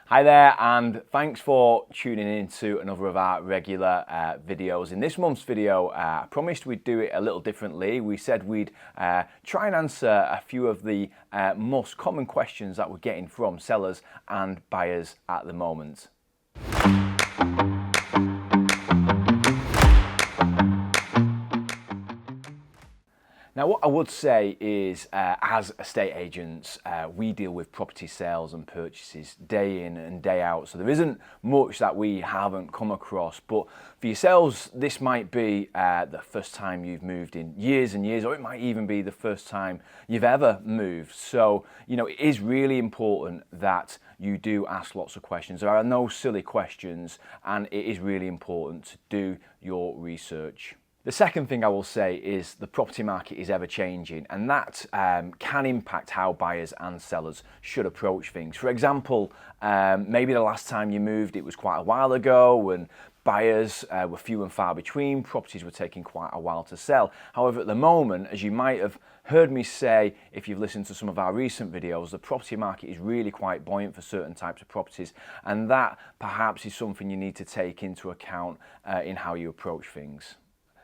Hi there, and thanks for tuning in to another of our regular videos. In this month's video, I promised we'd do it a little differently. We said we'd try and answer a few of the most common questions that we're getting from sellers and buyers at the moment. Now, what I would say is, as estate agents, we deal with property sales and purchases day in and day out. So there isn't much that we haven't come across. But for yourselves, this might be the first time you've moved in years and years, or it might even be the first time you've ever moved. So, it is really important that you do ask lots of questions. There are no silly questions, and it is really important to do your research. The second thing I will say is the property market is ever changing, and that can impact how buyers and sellers should approach things. For example, maybe the last time you moved, it was quite a while ago, and buyers were few and far between. Properties were taking quite a while to sell. However, at the moment, as you might have heard me say, if you've listened to some of our recent videos, the property market is really quite buoyant for certain types of properties, and that perhaps is something you need to take into account in how you approach things.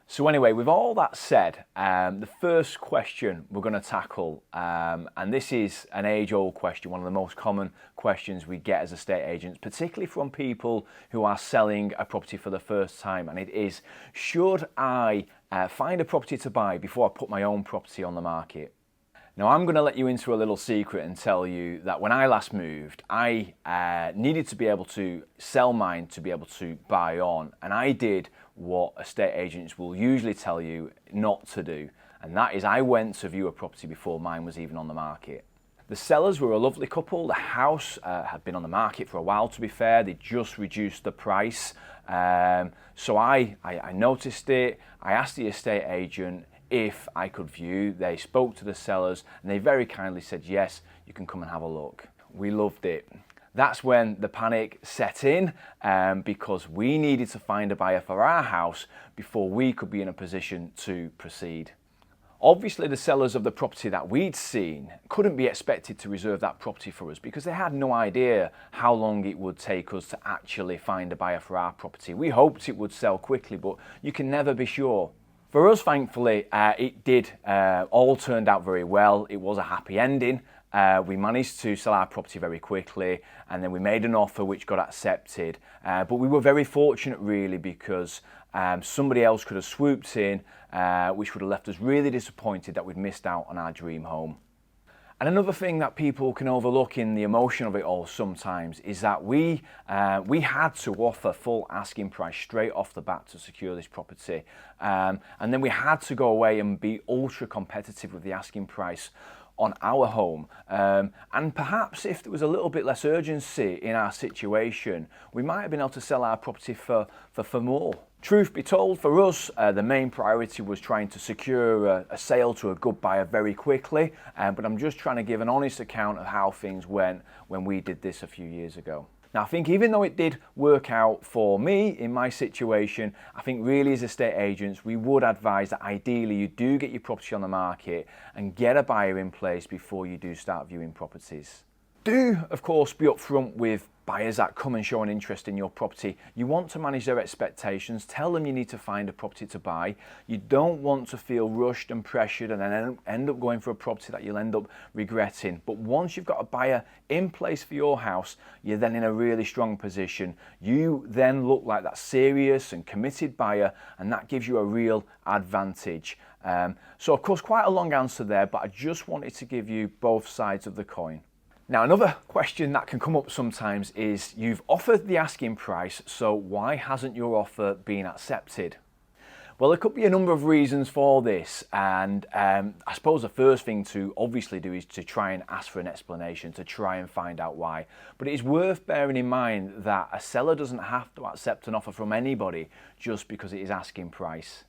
So anyway, with all that said, the first question we're going to tackle, and this is an age-old question, one of the most common questions we get as estate agents, particularly from people who are selling a property for the first time, and it is, should I find a property to buy before I put my own property on the market? Now, I'm going to let you into a little secret and tell you that when I last moved, I needed to be able to sell mine to be able to buy on. And I did what estate agents will usually tell you not to do. And that is, I went to view a property before mine was even on the market. The sellers were a lovely couple. The house had been on the market for a while, to be fair. They just reduced the price. So I noticed it. I asked the estate agent if I could view. They spoke to the sellers and they very kindly said, yes, you can come and have a look. We loved it. That's when the panic set in because we needed to find a buyer for our house before we could be in a position to proceed. Obviously, the sellers of the property that we'd seen couldn't be expected to reserve that property for us because they had no idea how long it would take us to actually find a buyer for our property. We hoped it would sell quickly, but you can never be sure. For us, thankfully, it did all turned out very well. It was a happy ending. We managed to sell our property very quickly, and then we made an offer which got accepted. But we were very fortunate, really, because somebody else could have swooped in, which would have left us really disappointed that we'd missed out on our dream home. And another thing that people can overlook in the emotion of it all sometimes is that we had to offer full asking price straight off the bat to secure this property. And then we had to go away and be ultra competitive with the asking price on our home. And perhaps if there was a little bit less urgency in our situation, we might have been able to sell our property for more. Truth be told, for us, the main priority was trying to secure a sale to a good buyer very quickly, but I'm just trying to give an honest account of how things went when we did this a few years ago. Now, I think even though it did work out for me in my situation, I think really as estate agents, we would advise that ideally you do get your property on the market and get a buyer in place before you do start viewing properties. Do, of course, be upfront with buyers that come and show an interest in your property. You want to manage their expectations. Tell them you need to find a property to buy. You don't want to feel rushed and pressured and then end up going for a property that you'll end up regretting. But once you've got a buyer in place for your house, you're then in a really strong position. You then look like that serious and committed buyer, and that gives you a real advantage. So, of course, quite a long answer there, but I just wanted to give you both sides of the coin. Now, another question that can come up sometimes is, you've offered the asking price, so why hasn't your offer been accepted? Well, there could be a number of reasons for this, and I suppose the first thing to obviously do is to try and ask for an explanation, to try and find out why. But it is worth bearing in mind that a seller doesn't have to accept an offer from anybody just because it is asking price.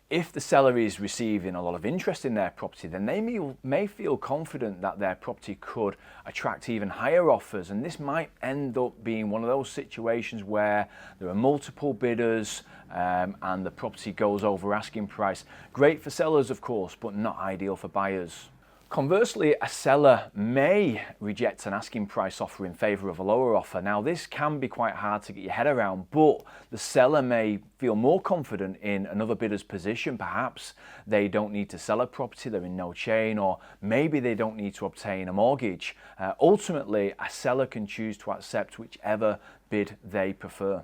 If the seller is receiving a lot of interest in their property, then they may feel confident that their property could attract even higher offers, and this might end up being one of those situations where there are multiple bidders and the property goes over asking price. Great for sellers, of course, but not ideal for buyers. Conversely, a seller may reject an asking price offer in favour of a lower offer. Now, this can be quite hard to get your head around, but the seller may feel more confident in another bidder's position. Perhaps they don't need to sell a property, they're in no chain, or maybe they don't need to obtain a mortgage. Ultimately, a seller can choose to accept whichever bid they prefer.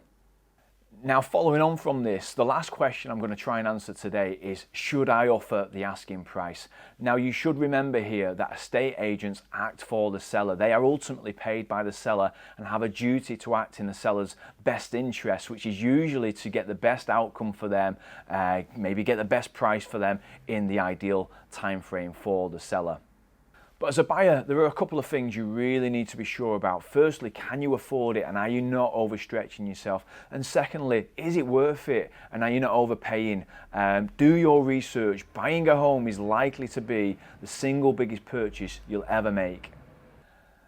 Now, following on from this, the last question I'm going to try and answer today is, should I offer the asking price? Now, you should remember here that estate agents act for the seller. They are ultimately paid by the seller and have a duty to act in the seller's best interest, which is usually to get the best outcome for them, maybe get the best price for them in the ideal time frame for the seller. But as a buyer, there are a couple of things you really need to be sure about. Firstly, can you afford it, and are you not overstretching yourself? And secondly, is it worth it, and are you not overpaying? Do your research. Buying a home is likely to be the single biggest purchase you'll ever make.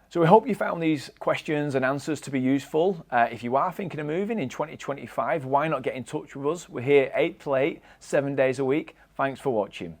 So we hope you found these questions and answers to be useful. If you are thinking of moving in 2025, why not get in touch with us? We're here 8 till 8, 7 days a week. Thanks for watching.